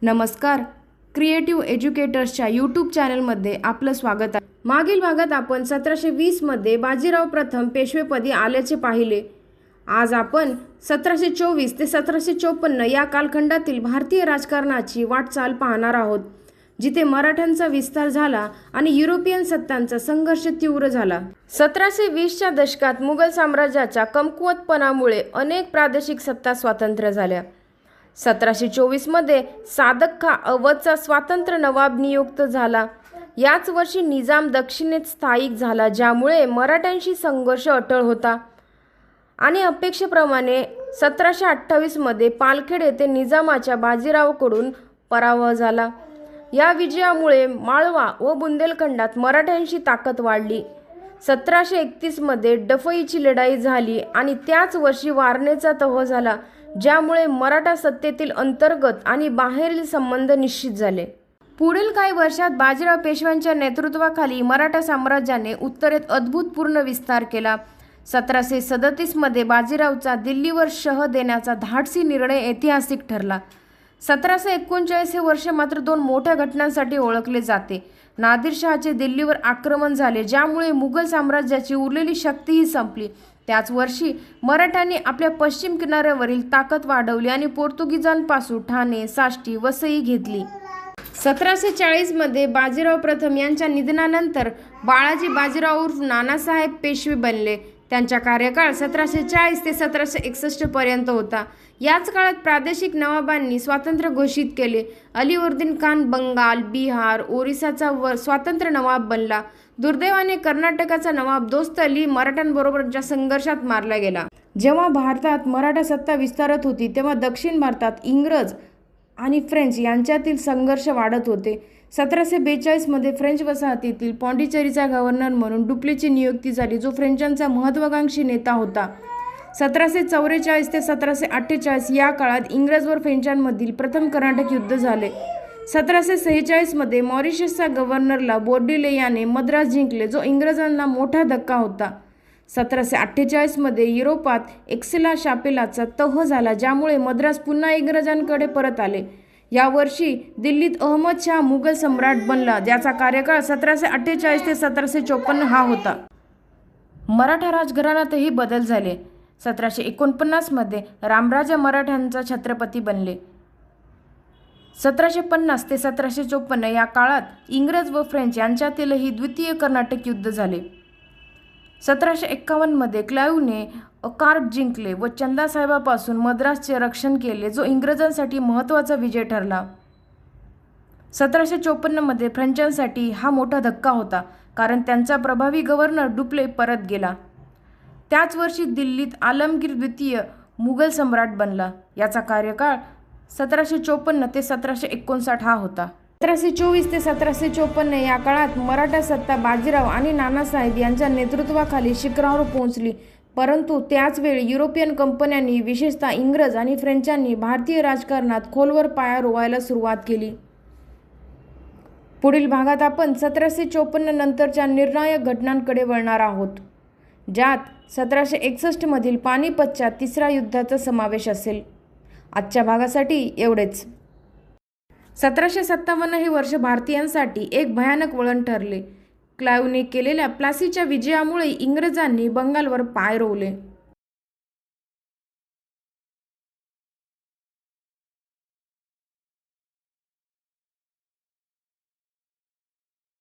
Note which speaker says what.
Speaker 1: नमस्कार. Creative एज्युकेटर्सच्या YouTube चॅनलमध्ये आपलं स्वागत आहे. मागील भागात आपण 1720 मध्ये बाजीराव प्रथम पेशवेपदी आल्याचे पाहिले. आज आपण 1724 ते 1754 या कालखंडातील भारतीय राजकारणाची वाटचाल पाहणार आहोत, जिथे मराठ्यांचा विस्तार झाला आणि युरोपियन सत्तांचा संघर्ष तीव्र झाला. 1720च्या दशकात मुघल साम्राज्याच्या कमकुवतपणामुळे अनेक प्रादेशिक सत्ता स्वातंत्र्य झाल्या. 1724 मध्ये सादक खा अवधचा स्वतंत्र नवाब नियुक्त झाला. याच वर्षी निजाम दक्षिणेत स्थायिक झाला, ज्यामुळे मराठ्यांशी संघर्ष अटळ होता आणि अपेक्षेप्रमाणे 1728 मध्ये पालखेड येथे निजामाच्या बाजीरावकडून पराभव झाला. या विजयामुळे माळवा व बुंदेलखंडात मराठ्यांची ताकद वाढली. 1731 मध्ये डफईची लढाई झाली आणि त्याच वर्षी वारणेचा तह झाला, ज्यामुळे मराठा सत्तेतील अंतर्गत आणि बाहेरील संबंध निश्चित झाले. पुढील काही वर्षात बाजीराव पेशव्यांच्या नेतृत्वाखाली मराठा साम्राज्याने उत्तरेत अभूतपूर्व विस्तार केला. 1737 मध्ये बाजीरावचा दिल्लीवर शह देण्याचा धाडसी निर्णय ऐतिहासिक ठरला. 1739 हे वर्ष मात्र दोन मोठ्या घटनांसाठी ओळखले जाते. नादिरशहाचे दिल्लीवर आक्रमण झाले, ज्यामुळे मुघल साम्राज्याची उरलेली शक्तीही संपली. त्याच वर्षी मराठ्यांनी आपल्या पश्चिम किनाऱ्यावरील ताकद वाढवली आणि पोर्तुगीजांपासून ठाणे, साष्टी, वसई घेतली. 1740 मध्ये बाजीराव प्रथम यांच्या निधनानंतर बाळाजी बाजीराव उर्फ नानासाहेब पेशवे बनले. त्यांचा कार्यकाळ 1740 ते 1761 पर्यंत होता. याच काळात प्रादेशिक नवाबांनी स्वातंत्र्य घोषित केले. अलीवर्दीन खान बंगाल, बिहार, ओरिसाचा स्वातंत्र्य नवाब बनला. दुर्दैवाने कर्नाटकाचा नवाब दोस्त अली मराठ्यांबरोबरच्या संघर्षात मारला गेला. जेव्हा भारतात मराठा सत्ता विस्तारत होती, तेव्हा दक्षिण भारतात इंग्रज आणि फ्रेंच यांच्यातील संघर्ष वाढत होते. 1742 मध्ये फ्रेंच वसाहतीतील पॉंडिचेरीचा गव्हर्नर म्हणून डुप्लेची नियुक्ती झाली, जो फ्रेंचांचा महत्त्वाकांक्षी नेता होता. 1744 ते 1748 या काळात इंग्रज व फ्रेंचांमधील प्रथम कर्नाटक युद्ध झाले. 1746 मध्ये मॉरिशसचा गव्हर्नरला बोर्डिले याने मद्रास जिंकले, जो इंग्रजांना मोठा धक्का होता. 1748 मध्ये युरोपात एक्सेला शापेलाचा तह झाला, ज्यामुळे मद्रास पुन्हा इंग्रजांकडे परत आले. या वर्षी दिल्लीत अहमद शाह मुघल सम्राट बनला, ज्याचा कार्यकाळ 1748 ते 1754 हा होता. मराठा राजघराण्यातही बदल झाले. 1749 मध्ये रामराजा मराठ्यांचा छत्रपती बनले. 1750 ते 1754 या काळात इंग्रज व फ्रेंच यांच्यातीलही द्वितीय कर्नाटक युद्ध झाले. 1751 मध्ये क्लाइव्हने अकार्ड जिंकले व चंदासाहेबापासून मद्रासचे रक्षण केले, जो इंग्रजांसाठी महत्त्वाचा विजय ठरला. 1754 मध्ये फ्रेंचांसाठी हा मोठा धक्का होता, कारण त्यांचा प्रभावी गव्हर्नर डुप्ले परत गेला. त्याच वर्षी दिल्लीत आलमगीर द्वितीय मुघल सम्राट बनला. याचा कार्यकाळ 1754 ते 1759 हा होता. 1724 ते 1754 या काळात मराठा सत्ता बाजीराव आणि नानासाहेब यांच्या नेतृत्वाखाली शिखरावर पोहोचली. परंतु त्याच वेळी युरोपियन कंपन्यांनी, विशेषतः इंग्रज आणि फ्रेंचांनी भारतीय राजकारणात खोलवर पाया रोवायला सुरुवात केली. पुढील भागात आपण 1754 नंतरच्या निर्णायक घटनांकडे वळणार आहोत, ज्यात 1761 मधील पानिपतच्या तिसऱ्या युद्धाचा समावेश असेल. आजच्या भागासाठी एवढेच. 1757 हे वर्ष भारतीयांसाठी एक भयानक वळण ठरले. क्लाइव्हने केलेल्या प्लासीच्या विजयामुळे इंग्रजांनी बंगालवर पाय रोवले.